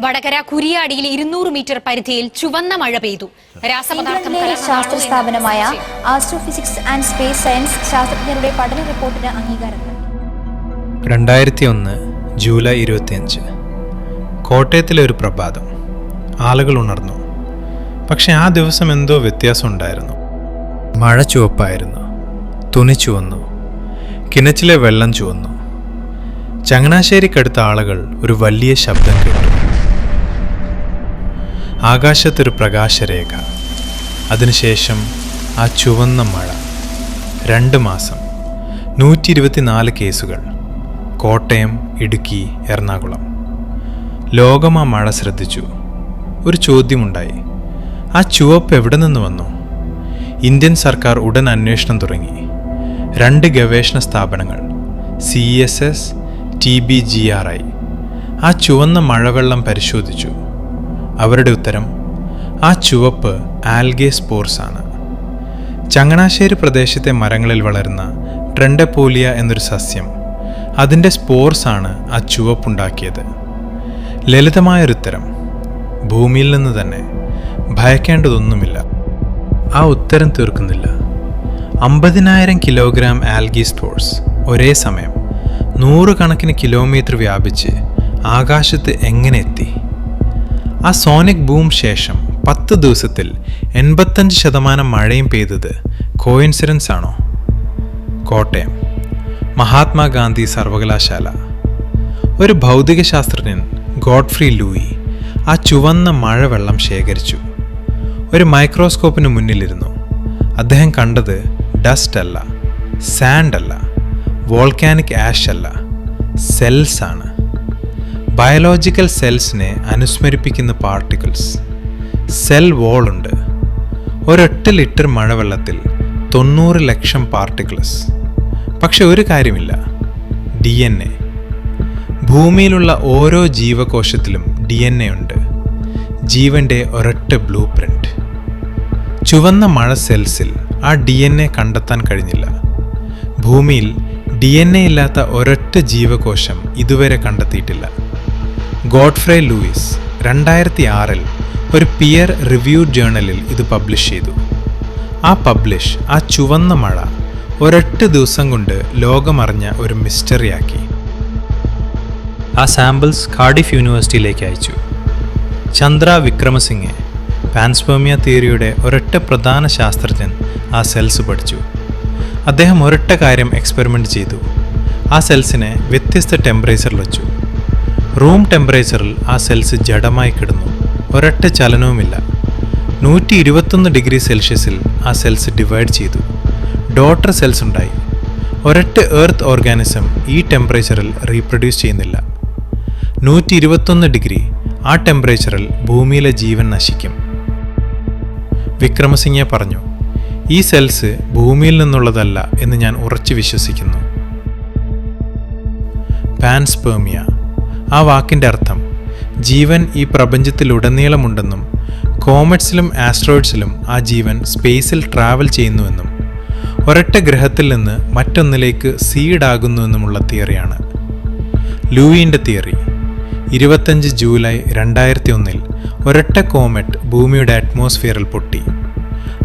Vadakara കുരിയാടിയിൽ 200 metre പരിധിയിൽ ചുവന്ന മഴ പെയ്തു. ഇംഗ്ലണ്ടിലെ ശാസ്ത്ര സ്ഥാപനമായ ആസ്ട്രോഫിസിക്സ് ആൻഡ് സ്പേസ് സയൻസ് ശാസ്ത്രജ്ഞരുടെ പഠന റിപ്പോർട്ടിന് അംഗീകാരം നൽകി. 2001 ജൂലൈ 25 കോട്ടയത്തിലെ ഒരു പ്രഭാതം. ആളുകൾ ഉണർന്നു. പക്ഷെ ആ ദിവസം എന്തോ വ്യത്യാസമുണ്ടായിരുന്നു. മഴ ചുവപ്പായിരുന്നു, തുണി ചുവന്നു, കിണറ്റിലെ വെള്ളം ചുവന്നു. ചങ്ങനാശ്ശേരിക്കടുത്ത ആളുകൾ ഒരു വലിയ ശബ്ദം കേട്ടു. ആകാശത്തൊരു പ്രകാശരേഖ. അതിനുശേഷം ആ ചുവന്ന മഴ. 2 മാസം, 124 കേസുകൾ. കോട്ടയം, ഇടുക്കി, എറണാകുളം. ലോകം ആ മഴ ശ്രദ്ധിച്ചു. ഒരു ചോദ്യമുണ്ടായി, ആ ചുവപ്പ് എവിടെ നിന്ന് വന്നു? ഇന്ത്യൻ സർക്കാർ ഉടൻ അന്വേഷണം തുടങ്ങി. 2 ഗവേഷണ സ്ഥാപനങ്ങൾ CSS, TBGRI ആ ചുവന്ന മഴവെള്ളം പരിശോധിച്ചു. അവരുടെ ഉത്തരം, ആ ചുവപ്പ് ആൽഗെ സ്പോർസ് ആണ്. ചങ്ങനാശ്ശേരി പ്രദേശത്തെ മരങ്ങളിൽ വളരുന്ന ട്രെൻഡപോലിയ എന്നൊരു സസ്യം, അതിൻ്റെ സ്പോർസ് ആണ് ആ ചുവപ്പുണ്ടാക്കിയത്. ലളിതമായൊരുത്തരം, ഭൂമിയിൽ നിന്ന് തന്നെ. ഭയക്കേണ്ടതൊന്നുമില്ല. ആ ഉത്തരം തീർക്കുന്നില്ല. 50,000 കിലോഗ്രാം ആൽഗി സ്പോർസ് ഒരേ സമയം 100 കണക്കിന് കിലോമീറ്റർ വ്യാപിച്ച് ആകാശത്ത് എങ്ങനെ എത്തി? ആ സോണിക് ബൂം ശേഷം 10 ദിവസത്തിൽ 85% മഴയും പെയ്തത് കോയിൻസിഡൻസ് ആണോ? കോട്ടയം മഹാത്മാഗാന്ധി സർവകലാശാല. ഒരു ഭൗതിക ശാസ്ത്രജ്ഞൻ ഗോഡ്ഫ്രീ ലൂയി ആ ചുവന്ന മഴവെള്ളം ശേഖരിച്ചു. ഒരു മൈക്രോസ്കോപ്പിന് മുന്നിലിരുന്നു. അദ്ദേഹം കണ്ടത് ഡസ്റ്റ് അല്ല, സാൻഡ് അല്ല, വോൾക്കാനിക് ആഷ് അല്ല, സെൽസ് ആണ്. ബയോളജിക്കൽ സെൽസിനെ അനുസ്മരിപ്പിക്കുന്ന പാർട്ടിക്കിൾസ്. സെൽ വോളുണ്ട്. 1 ലിറ്റർ മഴവെള്ളത്തിൽ 90 ലക്ഷം പാർട്ടിക്കിൾസ്. പക്ഷെ ഒരു കാര്യമില്ല, DNA. ഭൂമിയിലുള്ള ഓരോ ജീവകോശത്തിലും DNA ഉണ്ട്. ജീവന്റെ ഒരൊറ്റ ബ്ലൂ പ്രിന്റ്. ചുവന്ന മഴ സെൽസിൽ ആ DNA കണ്ടെത്താൻ കഴിഞ്ഞില്ല. ഭൂമിയിൽ DNA ഇല്ലാത്ത ഒരൊറ്റ ജീവകോശം ഇതുവരെ കണ്ടെത്തിയിട്ടില്ല. ഗോഡ്ഫ്രേ ലൂയിസ് 2006 ഒരു പിയർ റിവ്യൂഡ് ജേർണലിൽ ഇത് പബ്ലിഷ് ചെയ്തു. ആ ചുവന്ന മഴ ഒരൊറ്റ ദിവസം കൊണ്ട് ലോകമറിഞ്ഞ ഒരു മിസ്റ്ററിയാക്കി. ആ സാമ്പിൾസ് കാർഡിഫ് യൂണിവേഴ്സിറ്റിയിലേക്ക് അയച്ചു. ചന്ദ്ര വിക്രമസിംഗെ, പാൻസ്പെർമിയ തിയറിയുടെ ഒരൊറ്റ പ്രധാന ശാസ്ത്രജ്ഞൻ, ആ സെൽസ് പഠിച്ചു. അദ്ദേഹം ഒരൊറ്റ കാര്യം എക്സ്പെരിമെൻ്റ് ചെയ്തു. ആ സെൽസിനെ വ്യത്യസ്ത ടെമ്പറേച്ചറിൽ വെച്ചു. റൂം ടെമ്പറേച്ചറിൽ ആ സെൽസ് ജഡമായി കിടന്നു. ഒരൊറ്റ ചലനവുമില്ല. 121 ഡിഗ്രി സെൽഷ്യസിൽ ആ സെൽസ് ഡിവൈഡ് ചെയ്തു. ഡോട്ടർ സെൽസ് ഉണ്ടായി. ഒരൊറ്റ എർത്ത് ഓർഗാനിസം ഈ ടെമ്പറേച്ചറിൽ റീപ്രൊഡ്യൂസ് ചെയ്യുന്നില്ല. 121 ഡിഗ്രി ആ ടെമ്പറേച്ചറിൽ ഭൂമിയിലെ ജീവൻ നശിക്കും. വിക്രമസിംഗെ പറഞ്ഞു, ഈ സെൽസ് ഭൂമിയിൽ നിന്നുള്ളതല്ല എന്ന് ഞാൻ ഉറച്ചു വിശ്വസിക്കുന്നു. പാൻസ്പെർമിയ, ആ വാക്കിൻ്റെ അർത്ഥം ജീവൻ ഈ പ്രപഞ്ചത്തിലുടനീളമുണ്ടെന്നും കോമറ്റ്സിലും ആസ്ട്രോയിഡ്സിലും ആ ജീവൻ സ്പേസിൽ ട്രാവൽ ചെയ്യുന്നുവെന്നും ഒരൊറ്റ ഗ്രഹത്തിൽ നിന്ന് മറ്റൊന്നിലേക്ക് സീഡാകുന്നുവെന്നുമുള്ള തിയറിയാണ്. ലൂയിൻ്റെ തിയറി. 25 ജൂലൈ 2001 ഒരൊറ്റ കോമറ്റ് ഭൂമിയുടെ അറ്റ്മോസ്ഫിയറിൽ പൊട്ടി.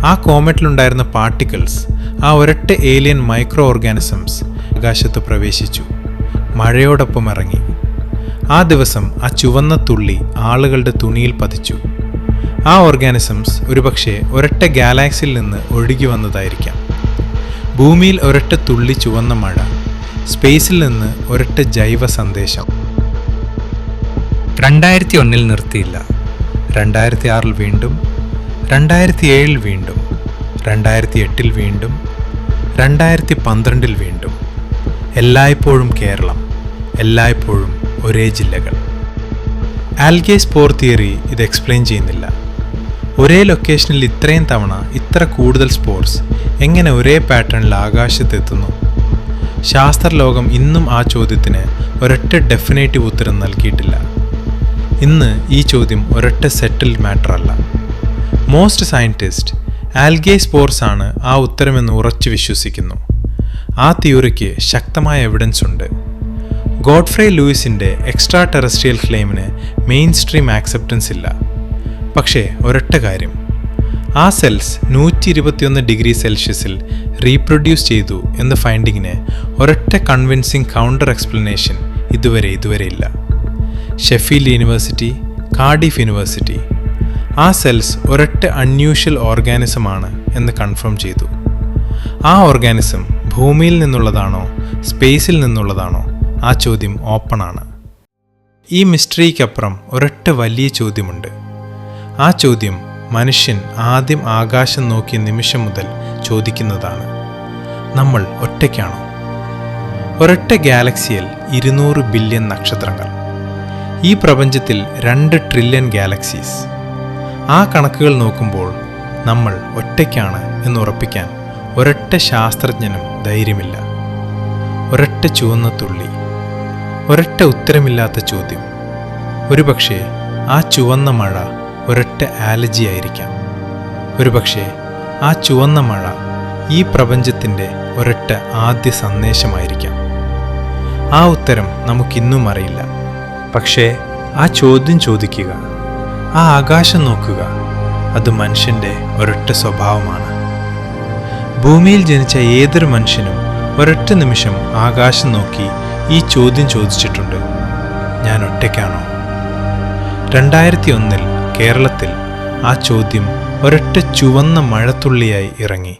ആ കോമറ്റിലുണ്ടായിരുന്ന പാർട്ടിക്കിൾസ്, ആ ഒരൊറ്റ ഏലിയൻ മൈക്രോ ഓർഗാനിസംസ് ആകാശത്ത് പ്രവേശിച്ചു. മഴയോടൊപ്പം ഇറങ്ങി. ആ ദിവസം ആ ചുവന്ന തുള്ളി ആളുകളുടെ തുണിയിൽ പതിച്ചു. ആ ഓർഗാനിസംസ് ഒരുപക്ഷെ ഒരൊറ്റ ഗാലാക്സിയിൽ നിന്ന് ഒഴുകി വന്നതായിരിക്കാം. ഭൂമിയിൽ ഒരൊറ്റ തുള്ളി ചുവന്ന മഴ, സ്പേസിൽ നിന്ന് ഒരൊറ്റ ജൈവ സന്ദേശം. 2001 നിർത്തിയില്ല. 2006 വീണ്ടും, 2007 വീണ്ടും, 2008 വീണ്ടും, 2012 വീണ്ടും. എല്ലായ്പ്പോഴും കേരളം, എല്ലായ്പ്പോഴും ഒരേ ജില്ലകൾ. ആൽഗെ സ്പോർ തിയറി ഇത് എക്സ്പ്ലെയിൻ ചെയ്യുന്നില്ല. ഒരേ ലൊക്കേഷനിൽ ഇത്രയും തവണ ഇത്ര കൂടുതൽ സ്പോർസ് എങ്ങനെ ഒരേ പാറ്റേണിൽ ആകാശത്തെത്തുന്നു? ശാസ്ത്രലോകം ഇന്നും ആ ചോദ്യത്തിന് ഒരൊറ്റ ഡെഫിനേറ്റീവ് ഉത്തരം നൽകിയിട്ടില്ല. ഇന്ന് ഈ ചോദ്യം ഒരൊറ്റ സെറ്റിൽഡ് മാറ്റർ അല്ല. മോസ്റ്റ് സയൻറ്റിസ്റ്റ് ആൽഗെ സ്പോർസ് ആണ് ആ ഉത്തരമെന്ന് ഉറച്ചു വിശ്വസിക്കുന്നു. ആ തിയറിക്ക് ശക്തമായ എവിഡൻസ് ഉണ്ട്. ഗോഡ്ഫ്രേ ലൂയിസിൻ്റെ എക്സ്ട്രാ ടെറസ്ട്രിയൽ ക്ലെയിമിന് മെയിൻ സ്ട്രീം ആക്സെപ്റ്റൻസ് ഇല്ല. പക്ഷേ ഒരൊറ്റ കാര്യം, ആ സെൽസ് 121 ഡിഗ്രി സെൽഷ്യസിൽ റീപ്രൊഡ്യൂസ് ചെയ്തു എന്ന ഫൈൻഡിങ്ങിന് ഒരൊറ്റ കൺവിൻസിങ് കൗണ്ടർ എക്സ്പ്ലനേഷൻ ഇതുവരെ ഇല്ല. ഷെഫീൽഡ് യൂണിവേഴ്സിറ്റി, കാർഡിഫ് യൂണിവേഴ്സിറ്റി ആ സെൽസ് ഒരൊറ്റ അൺയൂഷ്വൽ ഓർഗാനിസമാണ് എന്ന് കൺഫേം ചെയ്തു. ആ ഓർഗാനിസം ഭൂമിയിൽ നിന്നുള്ളതാണോ സ്പേസിൽ നിന്നുള്ളതാണോ? ആ ചോദ്യം ഓപ്പണാണ്. ഈ മിസ്റ്ററിക്കപ്പുറം ഒരൊറ്റ വലിയ ചോദ്യമുണ്ട്. ആ ചോദ്യം മനുഷ്യൻ ആദ്യം ആകാശം നോക്കിയ നിമിഷം മുതൽ ചോദിക്കുന്നതാണ്. നമ്മൾ ഒറ്റയ്ക്കാണോ? ഒരൊറ്റ ഗാലക്സിയിൽ 200 ബില്യൺ നക്ഷത്രങ്ങൾ. ഈ പ്രപഞ്ചത്തിൽ 2 ട്രില്യൺ ഗാലക്സീസ്. ആ കണക്കുകൾ നോക്കുമ്പോൾ നമ്മൾ ഒറ്റയ്ക്കാണ് എന്നുറപ്പിക്കാൻ ഒരൊറ്റ ശാസ്ത്രജ്ഞനും ധൈര്യമില്ല. ഒരൊറ്റ ചുവന്ന തുള്ളി, ഒരൊറ്റ ഉത്തരമില്ലാത്ത ചോദ്യം. ഒരുപക്ഷെ ആ ചുവന്ന മഴ ഒരൊറ്റ ആലർജി ആയിരിക്കാം. ഒരുപക്ഷെ ആ ചുവന്ന മഴ ഈ പ്രപഞ്ചത്തിൻ്റെ ഒരൊറ്റ ആദ്യ സന്ദേശമായിരിക്കാം. ആ ഉത്തരം നമുക്കിന്നും അറിയില്ല. പക്ഷേ ആ ചോദ്യം ചോദിക്കുക, ആ ആകാശം നോക്കുക, അത് മനുഷ്യൻ്റെ ഒരൊറ്റ സ്വഭാവമാണ്. ഭൂമിയിൽ ജനിച്ച ഏതൊരു മനുഷ്യനും ഒരൊറ്റ നിമിഷം ആകാശം നോക്കി ഈ ചോദ്യം ചോദിച്ചിട്ടുണ്ട്: ഞാൻ ഒറ്റയ്ക്കാണോ? 2001 കേരളത്തിൽ ആ ചോദ്യം ഒരൊറ്റ ചുവന്ന മഴത്തുള്ളിയായി ഇറങ്ങി.